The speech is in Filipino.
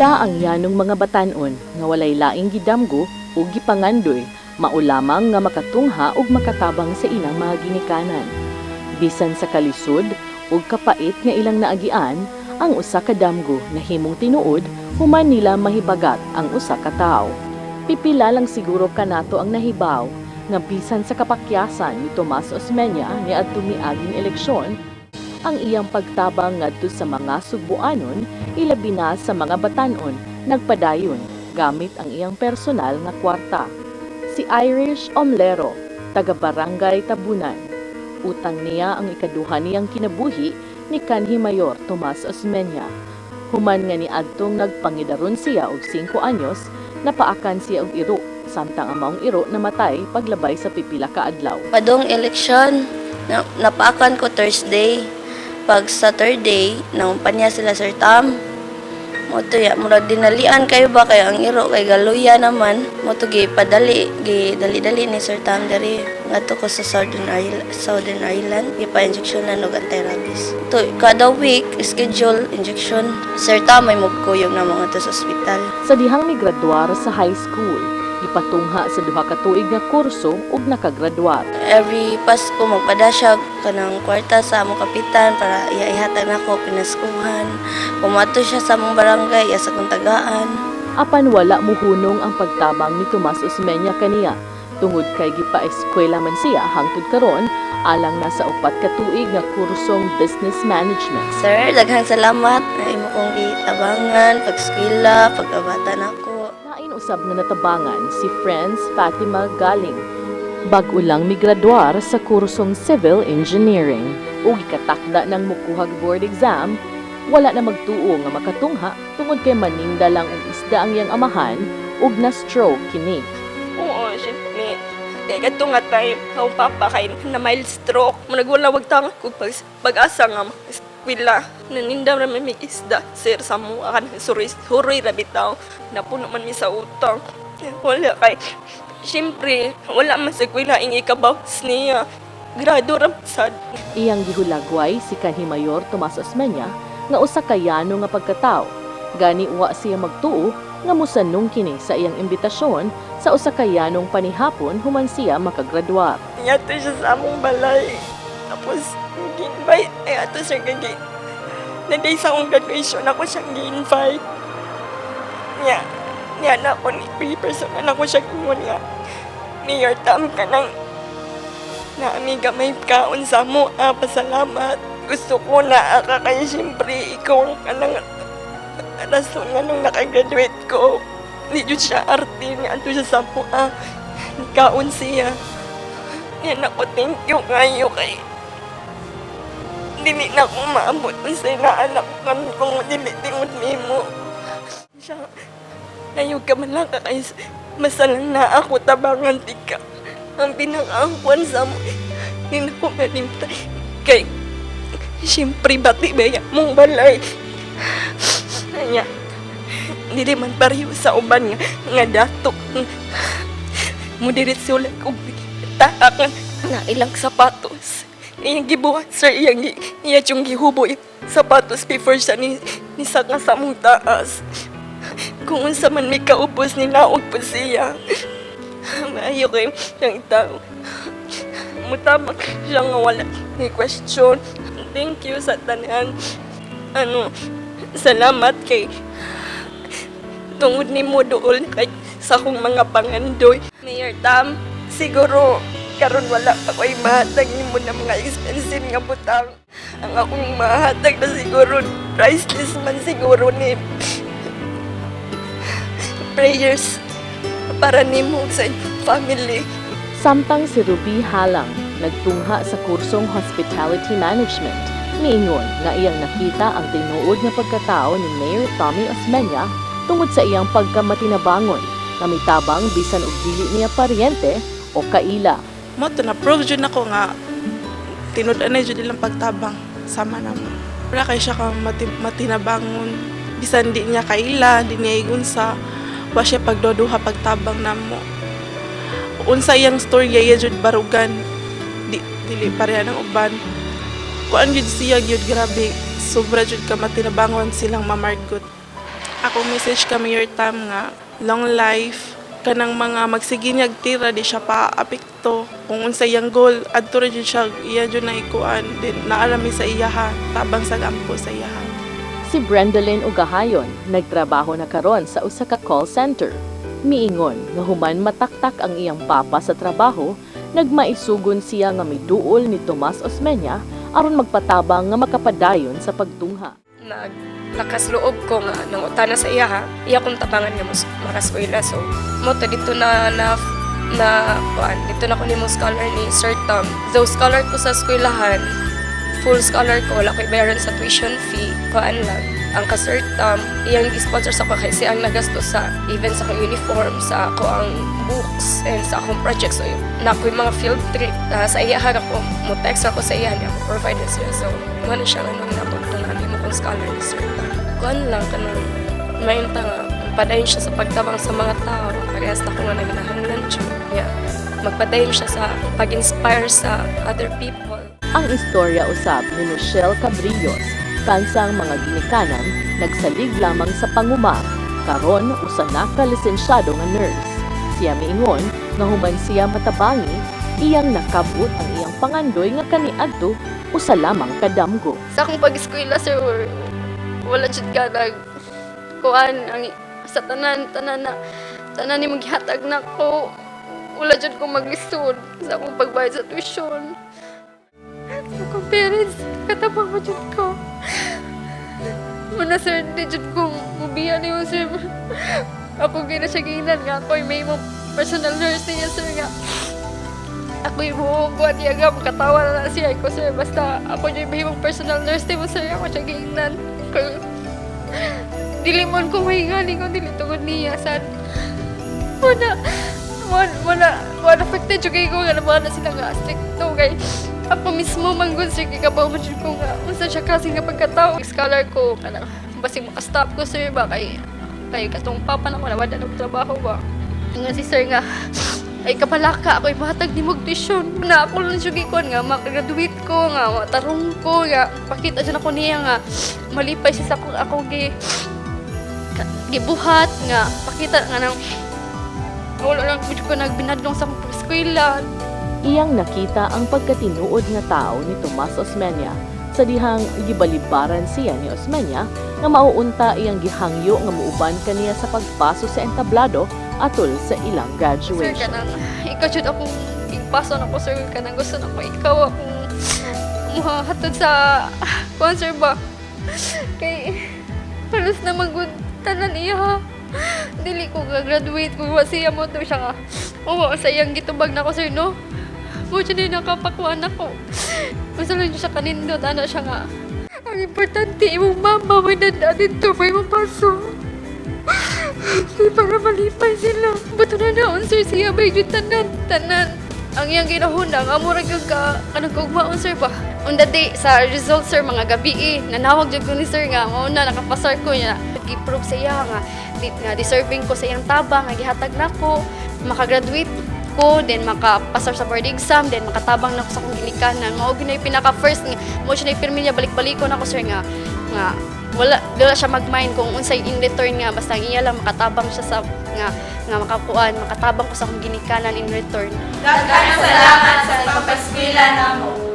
Sila ang yanong mga batanon nga walay laing gidamgo o gipangandoy, maulamang nga makatungha ug makatabang sa ilang mga ginikanan. Bisan sa kalisod ug kapait nga ilang naagian, ang usa ka damgo na himong tinuod human nila mahibagat ang usa ka tawo. Pipila lang siguro kanato ang nahibaw nga bisan sa kapakyasan ni Tomas Osmeña ni adtong miaging eleksyon, ang iyang pagtabang ngadto sa mga Sugboanon, ilabi na sa mga batanon, nagpadayon gamit ang iyang personal nga kwarta. Si Irish Omlero, taga Barangay Tabunan. Utang niya ang ikaduha niyang kinabuhi ni Kanhi Mayor Tomas Osmeña. Human nga ni adtong nagpangidaron siya og 5 anyos, napaakan siya og iro, samtang ang maong iro namatay paglabay sa pipila ka adlaw. Padong eleksyon, napaakan ko Thursday. Pag Saturday, naumpanya sila Sir Tam. Moto ya, murag dinalian kayo ba kay ang iro kay galuya naman. Moto dali ni Sir Tam dari ngadto ko sa Southern Ireland, gipa-injeksyonan og anti-rabies. To kada week schedule injection. Sir Tam may mugkuyog na mga sa ospital. Sa dihang migraduar sa high school, ipatungha sa duha ka tuig nga kurso ug nakagraduar. Every Pasko magpada siya kanang kwarta sa among kapitan para ihatag nako pinaskuhan. Pumato siya sa among barangay sa kong tagaan. Apan wala muhunong ang pagtabang ni Tomas Osmeña kaniya. Tungod kay gipa-eskwela man siya hangtod karon, alang nasa 4 ka tuig nga kursong business management. Sir, daghang salamat na imo kong gitabangan, pag-eskwela, pag-abata nako. Nain usab na natabangan si Friends Fatima Galing. Bag-o lang migraduar sa kursong Civil Engineering. Ug gikatakda ng mukuhag board exam, wala na magtuo nga makatungha tungod kay maninda lang og isda ang iyang amahan ug na-stroke kini. Oo, syempre. Kaya ito nga tayo, ang papa kay na mild stroke. Managwala wag tanga ko pag-asa nga eskwela. Naninda naman may isda. Sir, sa mga kan, suri rabitaw. Napuno man mi sa utang. Wala kay, syempre, wala man sa eskwela ang ikabawas niya. Grado ramsad. Iyang gihulagway si Kanhi Mayor Tomas Osmeña nga usa ka yano nga pagkatao. Gani uwa siya magtuo nga musanong kini sa iyang imbitasyon sa usa ka yanong panihapon human siya makagraduar. Yato siya sa among balay. Tapos, gi-invite. Ay, ato siya gagi. Naday sa akong graduation, ako siyang gi-invite. Niya na ako ni personal ako siya gingon nga. Mayor Tam ka nang na amiga may kaon sa mo. Pasalamat. Gusto ko na kaya siyempre ikaw ang kanang rason nga nung nakagraduate ko. Hindi yun siya arte niya. Ato siya sa mo. Kaon siya. Yan ako, thank you kayo kay dili na akong maabot sa inaanak ko kung dili tingod nimo. Siya, nayog ka man lang ka kay masalang na ako tabangan tika. Ang pinakaangkuan sa mo, hindi na ko malimtay. Kay, siyempre bati baya mong balay. Anya, hindi man pariyo sa uban nga datok. Mudiretso lang kong taakan na ilang sapatos. Iyang gibuhat, sir, iyang gihubo yung sapatos before siya ni saka sa mong taas. Kung unsa man may kaupos ni naog po siya. Maayo kayo yung tao. Mutabang siya nga wala ni question. Thank you sa tanan. Salamat kay tungod ni mo doon kay sa akong mga pangandoy. Mayor Tam, siguro karon wala pa ko'y mahatag mo na mga expensive nga butang. Ang akong mahatag na siguro, priceless man siguro ni prayers para ni mo sa family. Samtang si Ruby Halang nagtungha sa kursong Hospitality Management, niingon nga iyang nakita ang tinuod nga pagkatao ni Mayor Tommy Osmeña tungod sa iyang pagkamatinabangon na mitabang bisan og dili niya paryente o kaila. Moto na prove jud nako nga tinud-an na jud ilang pagtabang sama namo. Wala kay siya ka matinabangon bisan di niya kaila, di niya igunsa, wa siya pagdoduha pagtabang namo. Unsa iyang storya iya jud barugan, dili pareha ng uban. Kuan jud siya gyud grabe, sobra jud ka matinabangon silang mamargot. Ako message ka Mayor Tam nga long life kanang mga magsiginyag tira di siya pa apekto kung unsay yang goal adto ra jud siya iya jud na ikuan din naarami sa iyaha tabang sa ampo sa iyaha. Si Brendalyn Ugahayon nagtrabaho na karon sa usa ka call center. Miingon nga human mataktak ang iyang papa sa trabaho, nagmaisugon siya nga may duol ni Tomas Osmeña aron magpatabang nga makapadayon sa pagtungha. Lakas loob ko nga nang utana sa iya ha. Iya kong tabangan nga makaskwela. So, mo to dito dito na ko ni mo scholar ni Sir Tom. Though scholar ko sa eskwelahan, full scholar ko, wala ko ibayaran sa tuition fee, kuan lang. Ang ka Sir Tom, iyang sponsor sa ko kasi ang nagasto sa even sa akong uniform, sa ako ang books, and sa akong project. So, na ko yung mga field trip. Sa iya harap ko, mo text ako sa iya niya, ako provide siya. So, ano siya nga nung napagtungan mo kong scholar ni Sir Tom. Kuan lang ka nang mainta nga, padayon siya sa pagtabang sa mga tao. Parehas na ko nga naginahanglan siya. Yeah. Magpadayon siya sa pag-inspire sa other people. Ang istorya usab ni Michelle Cabrillos, kansang mga ginikanan, nagsalig lamang sa panguma, karon usa na ka lisensyado nga nurse. Siya miingon nga human siya matabangi, iyang nakabut ang iyang pangandoy nga kaniadto usa lamang kadamgo. Sa akong pag-eskwela, sir, wala jud ka kuan ang sa tanan ni maghatag na ko. Wala jud ko maglisod sa akong pagbayad sa tuition. Sa akong parents, katabang mo jud ko. Muna sir, di jud ko mubiya niyo sir. Ako gina siya ginan nga ako'y may mong personal nurse niya sir nga. Ako'y buong niya nga, makatawa na siya ko sir. Basta ako yung may mong personal nurse niya sir, ako siya ginan. Dilimon ko mahingali ko, dilitugod niya sad. Wala affected yung ko nga naman na sila nga stricto kay ako mismo manggod sir kay kabaw man ko nga unsa siya kasi nga pagkatao scholar ko kanang basig makastop ko sir ba kay katong papa na wala ng trabaho ba nga si sir nga ay kapalaka ako'y mahatag ni mog tuition na ako lang siya gikon nga makagraduate ko nga matarong ko nga pakita dyan ako niya nga malipay siya sa ako gibuhat nga pakita nga nang wala lang ko nagbinadlong sa akong eskwela. Iyang nakita ang pagkatinuod nga tao ni Tomas Osmeña sa dihang gibalibaran siya ni Osmeña nga mauunta iyang gihangyo nga muuban kaniya sa pagpaso sa entablado atol sa ilang Sir, graduation. kanang ikaw jud akong igpaso na ko sir kanang gusto na ko ikaw akong muhatod sa concert ba kay halos na magud tanan iya. Dili ko graduate ko siya mo to siya nga. Oo, sa iyang gitubag na ko sir no. Mo siya din nakapakuan ako. Basta lang siya kanindot ano siya nga. Ang importante imong mama may nanda dito may mapaso. Para malipay sila. Bato na naon sir siya may jud tanan. Ang iyang ginahuna nga mura gyud ka kanang kugmaon sir ba. On the day sa result sir mga gabi nanawag jud ko ni sir nga mao na nakapasar ko niya. Gi-prove sa iya nga deserving ko sa iyang tabang nga gihatag nako makagraduate ko then makapasar sa board exam then makatabang na ko sa akong ginikanan mao ginay pinaka first nga mo siya na pirmi niya balik-balikon ako sir nga wala siya mag-mind kung unsay in return nga basta ang iya lang makatabang siya sa nga makapuan makatabang ko sa akong ginikanan in return. Daghang salamat sa pagpaskwela namo.